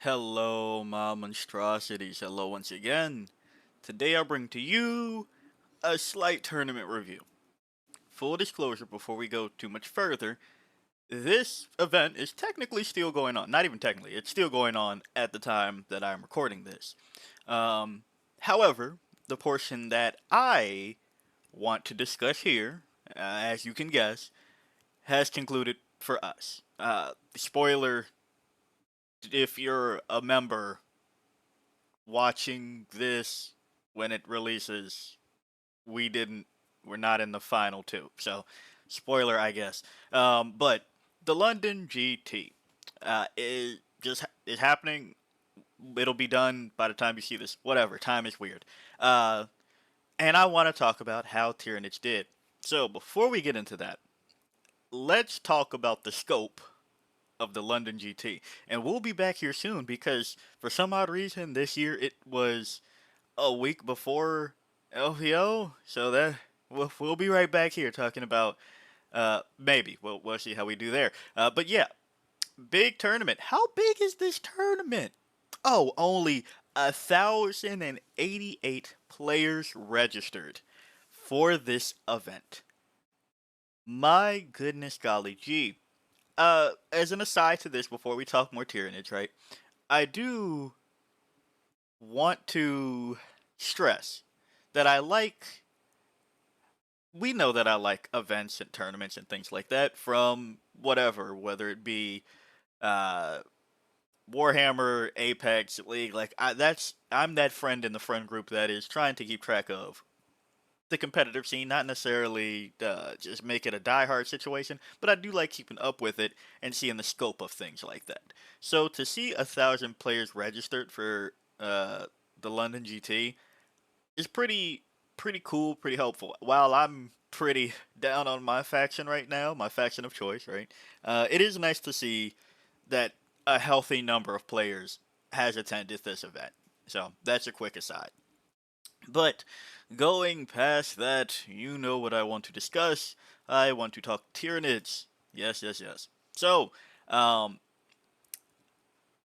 Hello, my monstrosities. Hello once again. Today I bring to you a slight tournament review. Full disclosure before we go too much further, this event is technically still going on. Not even technically, it's still going on at the time that I'm recording this. However, the portion that I want to discuss here, as you can guess, has concluded for us. Spoiler, if you're a member watching this when it releases, we didn't. We're not in the final two. So, spoiler, I guess. But the London GT is happening. It'll be done by the time you see this. Whatever. Time is weird. Uh, and I want to talk about how Tyranids did. So before we get into that, let's talk about the scope of the London GT. And we'll be back here soon because for some odd reason this year it was a week before LVO, so that we'll be right back here talking about maybe we'll see how we do there. But yeah, big tournament. How big is this tournament? Oh, only 1,088 players registered for this event. My goodness, golly gee. As an aside to this, before we talk more Tyranids, right? I do want to stress that we know that I like events and tournaments and things like that from whatever, whether it be uh, Warhammer, Apex, League. I'm that friend in the friend group that is trying to keep track of the competitive scene, not necessarily just make it a diehard situation, but I do like keeping up with it and seeing the scope of things like that. So to see 1,000 players registered for the London GT is pretty cool, pretty helpful. While I'm pretty down on my faction right now, my faction of choice, right? It is nice to see that a healthy number of players has attended this event. So that's a quick aside. But going past that, you know what I want to discuss. I want to talk Tyranids. Yes, yes, yes. So, um,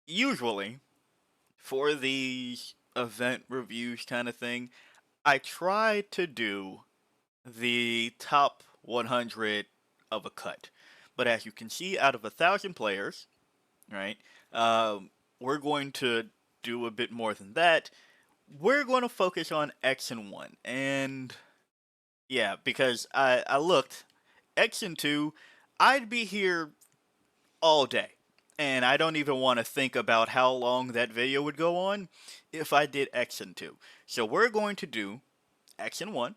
usually for these event reviews kind of thing, I try to do the top 100 of a cut. But as you can see, out of 1,000 players, right, we're going to do a bit more than that. We're going to focus on X and 1. And yeah, because I looked, X and 2, I'd be here all day. And I don't even want to think about how long that video would go on if I did X and 2. So we're going to do X and 1.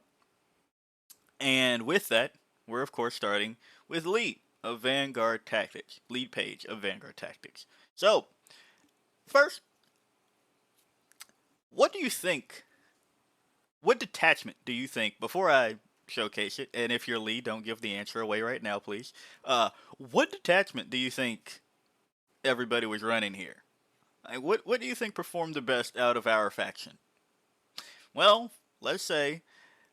And with that, we're of course starting with Lead of Vanguard Tactics. Lead page of Vanguard Tactics. So, first, what do you think? What detachment do you think, before I showcase it, and if you're Lead, don't give the answer away right now, please. What detachment do you think everybody was running here? Like, what do you think performed the best out of our faction? Well, let's say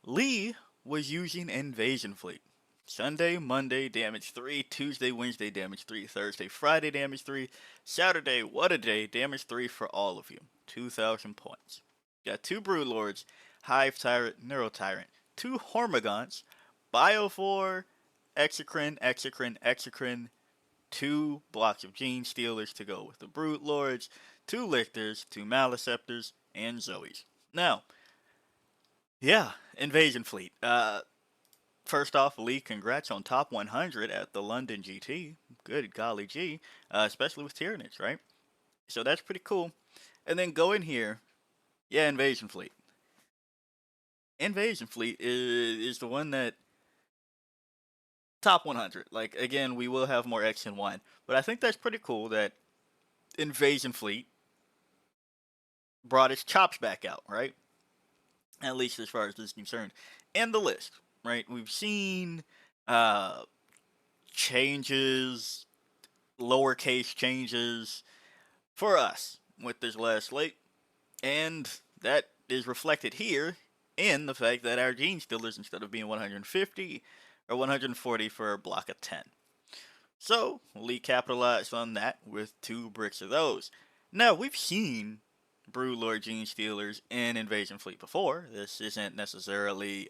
Lee was using Invasion Fleet. Sunday, Monday, damage 3. Tuesday, Wednesday, damage 3. Thursday, Friday, damage 3. Saturday, what a day, damage 3 for all of you. 2,000 points. Got 2 Broodlords, Hive Tyrant, Neuro Tyrant, 2 Hormagaunts, Bio4, Exocrine, Exocrine, Exocrine, 2 blocks of Gene Stealers to go with the Broodlords, 2 Lictors, 2 Maleceptors, and Zoes. Now, yeah, Invasion Fleet. First off, Lee, congrats on top 100 at the London GT. Good golly gee, especially with Tyranids, right? So that's pretty cool. And then go in here, yeah, Invasion Fleet. Invasion Fleet is the one that top 100. Like again, we will have more X and 1, but I think that's pretty cool that Invasion Fleet brought its chops back out, right? At least as far as this is concerned. And the list, right? We've seen uh, changes, lowercase changes for us with this last slate, and that is reflected here in the fact that our gene stealers, instead of being 150, are 140 for a block of 10. So, Lee capitalized on that with 2 bricks of those. Now, we've seen Broodlord Gene Stealers in Invasion Fleet before. This isn't necessarily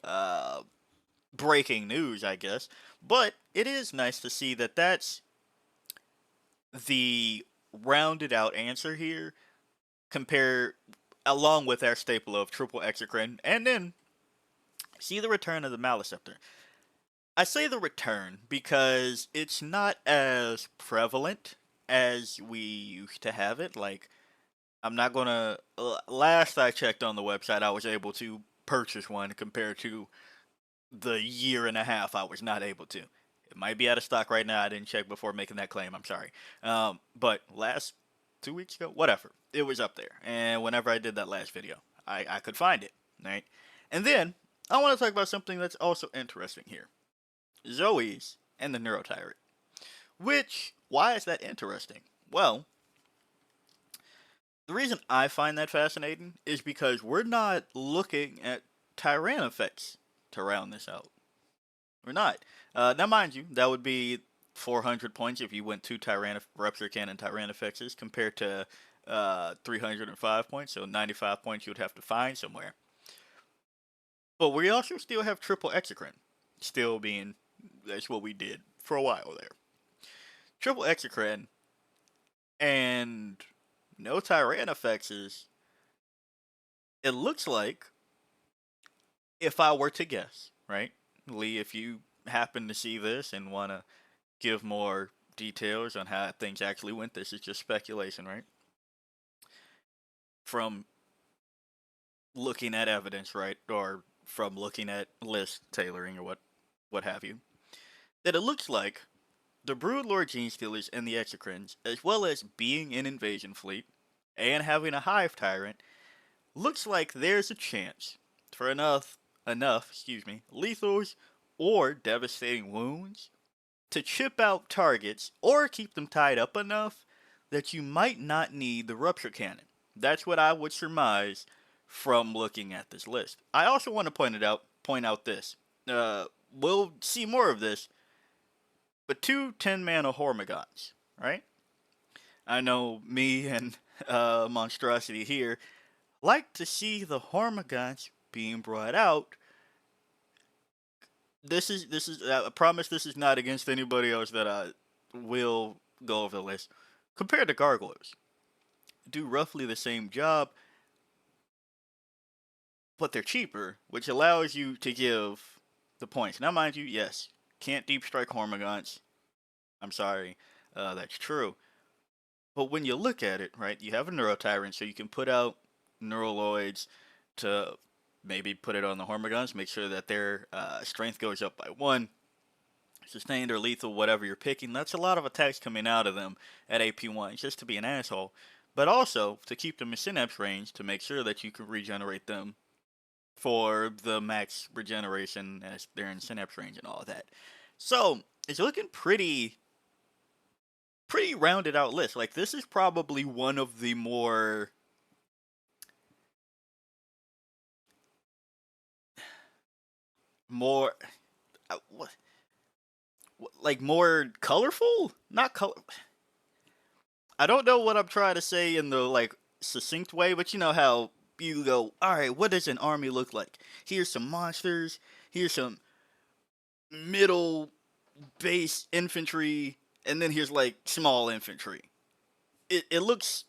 breaking news, I guess, but it is nice to see that that's the rounded out answer here, compare along with our staple of triple exocrine, and then see the return of the Maleceptor. I say the return because it's not as prevalent as we used to have it. Like, I'm not gonna. Last I checked on the website, I was able to purchase one compared to the year and a half I was not able to. It might be out of stock right now. I didn't check before making that claim. I'm sorry. But last 2 weeks ago, whatever, it was up there. And whenever I did that last video, I could find it, right? And then I want to talk about something that's also interesting here. Zoe's and the Neurotyrant. Which, why is that interesting? Well, the reason I find that fascinating is because we're not looking at Tyran effects to round this out. We're not. Now, mind you, that would be 400 points if you went to Rupture Cannon Tyranofexes compared to 305 points, so 95 points you would have to find somewhere. But we also still have triple exocrine, still being, that's what we did for a while there. Triple exocrine and no Tyranofexes, it looks like, if I were to guess, right? Lee, if you happen to see this and want to give more details on how things actually went, this is just speculation, right? From looking at evidence, right? Or from looking at list tailoring or what have you. That it looks like the Broodlord Gene Stealers and the Exocrines, as well as being an invasion fleet and having a Hive Tyrant, looks like there's a chance for enough lethals or devastating wounds to chip out targets or keep them tied up enough that you might not need the rupture cannon. That's what I would surmise from looking at this list. I also want to point out this. We'll see more of this, but 2 10-mana Hormigons, right? I know me and Monstrosity here like to see the Hormigons being brought out. This is I promise this is not against anybody else that I will go over the list. Compared to Gargoyles, do roughly the same job, but they're cheaper, which allows you to give the points. Now, mind you, yes, can't deep strike Hormigons. I'm sorry, that's true. But when you look at it, right, you have a Neurotyrant, so you can put out Neuraloids to maybe put it on the Hormigons, make sure that their strength goes up by 1. Sustained or lethal, whatever you're picking. That's a lot of attacks coming out of them at AP1, just to be an asshole. But also to keep them in Synapse range to make sure that you can regenerate them for the max regeneration as they're in Synapse range and all of that. So, it's looking pretty rounded out list. Like, this is probably one of the more what, like more colorful? Not color. I don't know what I'm trying to say in the like succinct way, but you know how you go, all right, what does an army look like? Here's some monsters. Here's some middle base infantry, and then here's like small infantry. It looks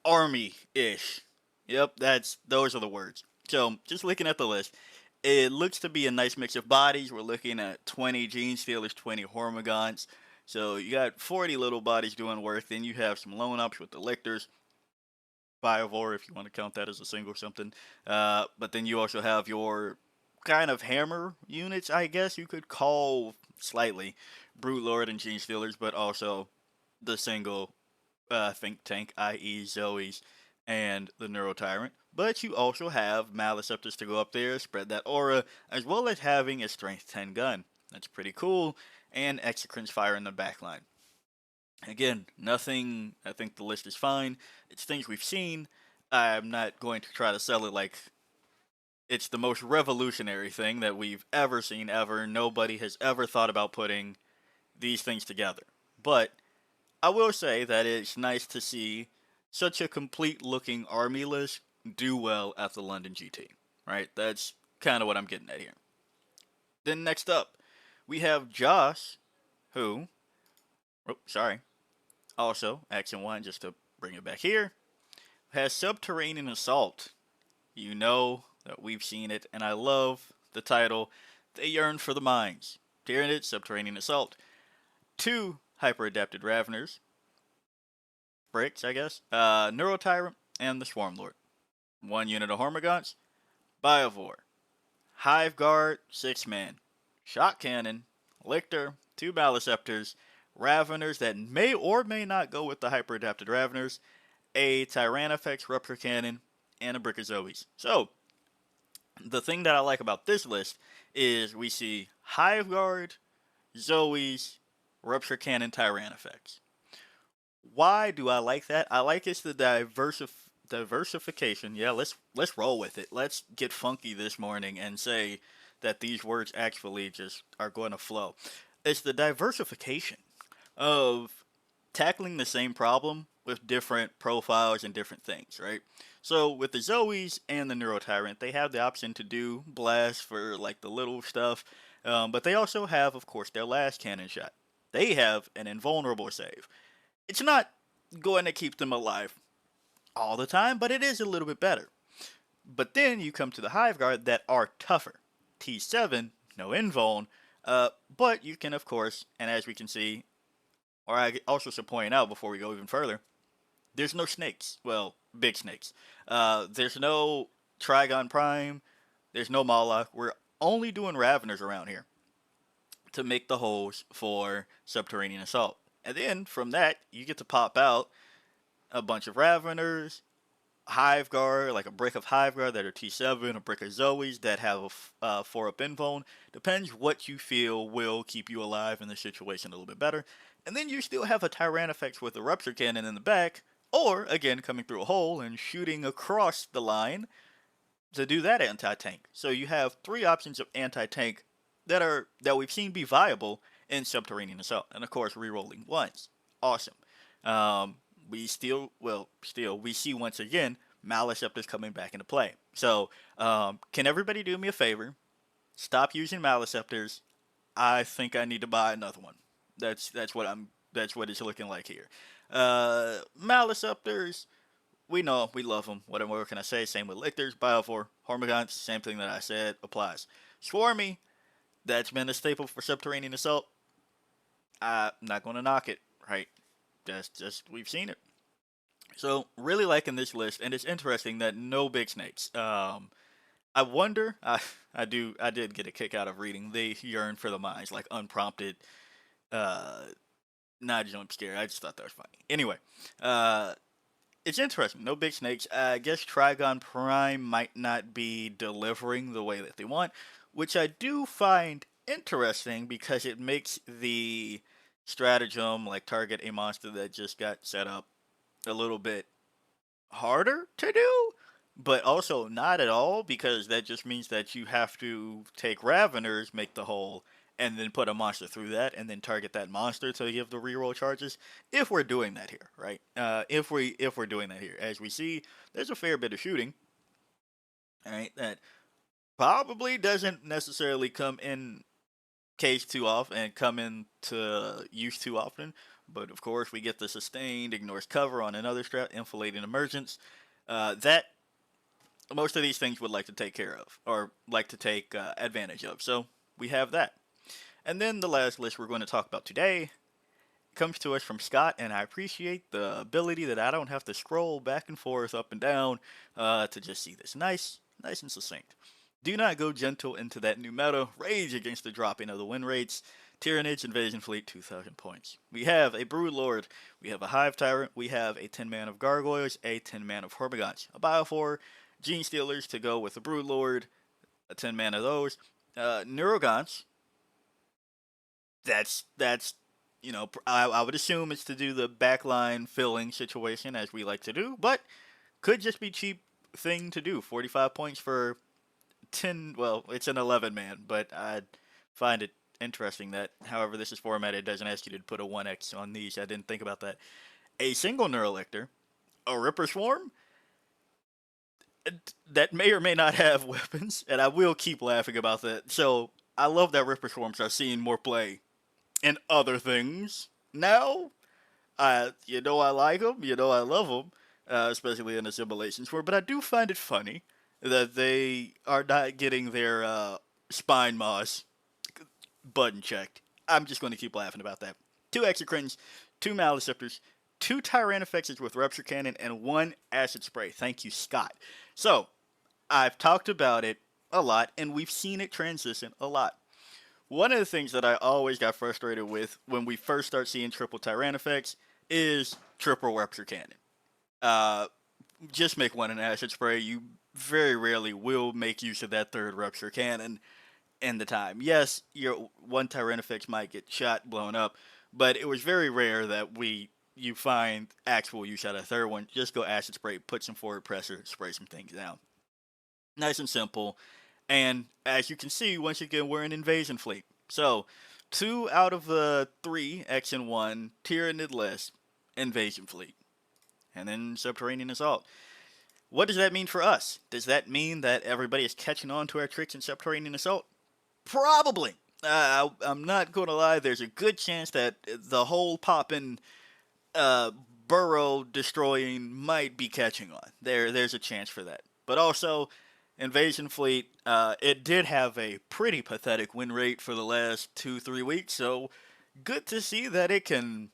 army-ish. Yep, those are the words. So just looking at the list, it looks to be a nice mix of bodies. We're looking at 20 Gene Stealers, 20 Hormigons. So you got 40 little bodies doing work. Then you have some lone ups with the Lictors, Biovore, if you want to count that as a single something. But then you also have your kind of hammer units, I guess you could call slightly Broodlord and Gene Stealers, but also the single think tank, i.e., Zoe's and the Neurotyrant. But you also have Maleceptors to go up there, spread that aura, as well as having a Strength 10 gun. That's pretty cool. And Exocrine's fire in the backline. Again, nothing, I think the list is fine. It's things we've seen. I'm not going to try to sell it like it's the most revolutionary thing that we've ever seen ever. Nobody has ever thought about putting these things together. But I will say that it's nice to see such a complete looking army list do well at the London GT, right? That's kind of what I'm getting at here. Then next up, we have Josh, who, oh, sorry, also, Action 1, just to bring it back here, has Subterranean Assault. You know that we've seen it, and I love the title. They yearn for the mines. Tyranids, Subterranean Assault. Two Hyper Adapted Raveners, Bricks, I guess, Neurotyrant, and the Swarm Lord. One unit of Hormagaunts, Biovore, Hive Guard, 6 man, Shot Cannon, Lictor, 2 Maliceptors, Raveners that may or may not go with the Hyper Adapted Raveners, a Tyrannifex Rupture Cannon, and a Brick of Zoes. So, the thing that I like about this list is we see Hive Guard, Zoes, Rupture Cannon, Tyrannifex. Why do I like that? I like it's the diversification. Yeah, let's roll with it. Let's get funky this morning and say that these words actually just are going to flow. It's the diversification of tackling the same problem with different profiles and different things, right? So with the Zoes and the Neurotyrant, they have the option to do blast for like the little stuff, but they also have, of course, their last cannon shot. They have an invulnerable save. It's not going to keep them alive all the time, but it is a little bit better. But then you come to the Hive Guard that are tougher. T7, no invuln, but you can, of course, and as we can see, or I also should point out before we go even further, there's no snakes. Well, big snakes. There's no Trigon Prime. There's no Moloch. We're only doing Raveners around here to make the holes for Subterranean Assault. And then from that, you get to pop out a bunch of Raveners, Hive Guard, like a brick of Hive Guard that are T7, a brick of Zoes that have a 4-up invuln. Depends what you feel will keep you alive in the situation a little bit better. And then you still have a Tyrannifex with a Rupture Cannon in the back, or, again, coming through a hole and shooting across the line to do that anti-tank. So you have 3 options of anti-tank that we've seen be viable in Subterranean Assault. And, of course, rerolling once. Awesome. We see once again Maliceptors coming back into play. So, can everybody do me a favor? Stop using Maliceptors. I think I need to buy another one. That's what it's looking like here. Maliceptors, we know we love them. What more can I say? Same with Lictors, Biovore, Hormagaunts. Same thing that I said applies. Swarmy, that's been a staple for Subterranean Assault. I'm not going to knock it, right? Just we've seen it. So really liking this list, and it's interesting that no big snakes. I wonder. I did get a kick out of reading "They Yearn for the Mines," like unprompted, uh, not jump scare. I just thought that was funny. Anyway, uh, it's interesting. No big snakes. I guess Trigon Prime might not be delivering the way that they want, which I do find interesting because it makes the stratagem like target a monster that just got set up a little bit harder to do, but also not at all because that just means that you have to take Raveners, make the hole, and then put a monster through that, and then target that monster to give the reroll charges. If we're doing that here, right? If we're doing that here, as we see, there's a fair bit of shooting. All right, that probably doesn't necessarily come in case too often and come into use too often. But of course, we get the sustained, ignores cover on another strat, infilating emergence. That most of these things would like to take care of, or like to take advantage of. So we have that. And then the last list we're going to talk about today comes to us from Scott, and I appreciate the ability that I don't have to scroll back and forth, up and down, to just see this nice and succinct. Do not go gentle into that new meta. Rage against the dropping of the win rates. Tyranids Invasion Fleet, 2,000 points. We have a Brood Lord, we have a Hive Tyrant, we have a 10 man of Gargoyles, a 10 man of Hormagaunts, a Biovore, Gene Stealers to go with the Brood Lord, a 10 man of those. Neurogaunts, that's I would assume it's to do the backline filling situation as we like to do, but could just be cheap thing to do. 45 points for 10, well, it's an 11 man, but I find it interesting that however this is formatted, it doesn't ask you to put a 1x on these. I didn't think about that. A single Neurolictor, a Ripper Swarm that may or may not have weapons, and I will keep laughing about that. So I love that Ripper Swarms are seeing more play in other things now. I like them. I love them, especially in assimilations. But I do find it funny that they are not getting their spine moss button checked. I'm just going to keep laughing about that. 2 Exocrines, 2 Maleceptors, 2 Tyrannifexes with Rupture Cannon, and 1 Acid Spray. Thank you, Scott. So, I've talked about it a lot, and we've seen it transition a lot. One of the things that I always got frustrated with when we first start seeing triple Tyrannifex is triple Rupture Cannon. Uh, just make one an Acid Spray. You very rarely will make use of that third Rupture Cannon in the time. Yes, your one Tyrannifex might get shot, blown up, but it was very rare that you find actual use out of a third one. Just go Acid Spray, put some forward pressure, spray some things down. Nice and simple. And as you can see, once again, we're an invasion fleet. So, 2 out of the 3 X and 1 Tyranid list, invasion fleet. And then subterranean assault. What does that mean for us? Does that mean that everybody is catching on to our tricks in subterranean assault? Probably. I'm not going to lie, there's a good chance that the whole poppin' burrow destroying might be catching on. There's a chance for that. But also, Invasion Fleet, it did have a pretty pathetic win rate for the last 2-3 weeks, so good to see that it can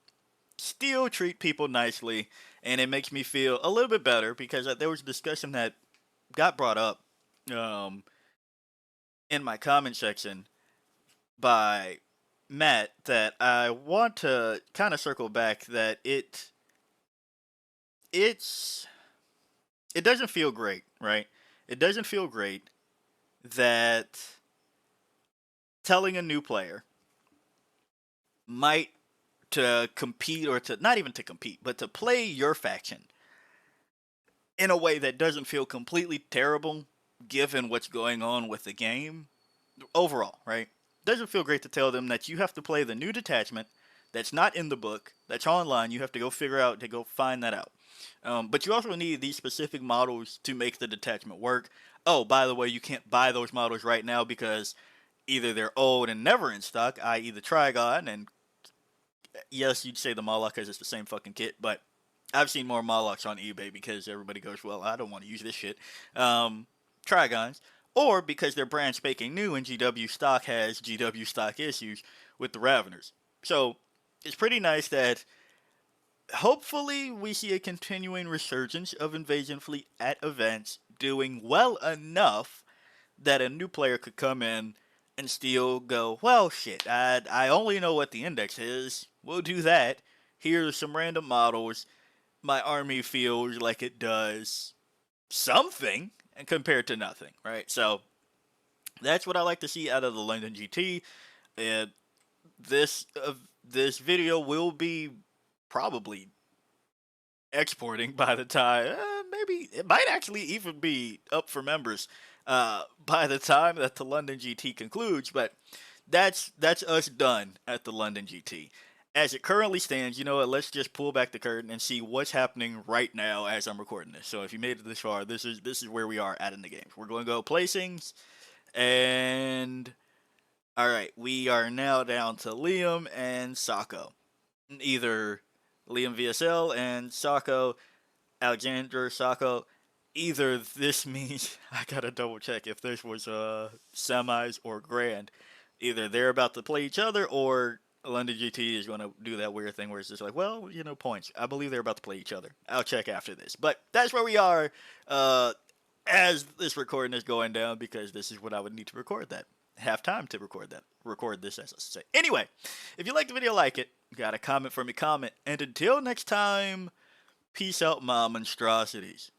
still treat people nicely, and it makes me feel a little bit better because there was a discussion that got brought up in my comment section by Matt that I want to kind of circle back that it's it doesn't feel great, right? It doesn't feel great that telling a new player might to compete or to not even to compete, but to play your faction in a way that doesn't feel completely terrible given what's going on with the game overall, right? Doesn't feel great to tell them that you have to play the new detachment that's not in the book, that's online. You have to go figure out, to go find that out. But you also need these specific models to make the detachment work. Oh, by the way, you can't buy those models right now because either they're old and never in stock, i.e. the Trigon, and yes, you'd say the Moloch because it's the same fucking kit, but I've seen more Molochs on eBay because everybody goes, well, I don't want to use this shit. Trigons, or because they're brand spanking new and GW stock has GW stock issues with the Raveners. So it's pretty nice that hopefully we see a continuing resurgence of Invasion Fleet at events doing well enough that a new player could come in and still go, well, shit, I only know what the index is. We'll do that. Here's some random models. My army feels like it does something compared to nothing, right? So that's what I like to see out of the London GT. And this video will be probably exporting by the time maybe it might actually even be up for members by the time that the London GT concludes. But that's us done at the London GT. As it currently stands, you know what? Let's just pull back the curtain and see what's happening right now as I'm recording this. So if you made it this far, this is where we are at in the game. We're going to go placings, and all right, we are now down to Liam and Sako. Either Liam VSL and Sako, Alexander Sako. Either this means I gotta double check if this was semis or grand. Either they're about to play each other, or London GT is going to do that weird thing where it's just like, well, points. I believe they're about to play each other. I'll check after this. But that's where we are as this recording is going down, because this is what I would need to record that. Have time to record that. Record this, as I say. Anyway, if you like the video, like it. Got a comment for me, comment. And until next time, peace out, my monstrosities.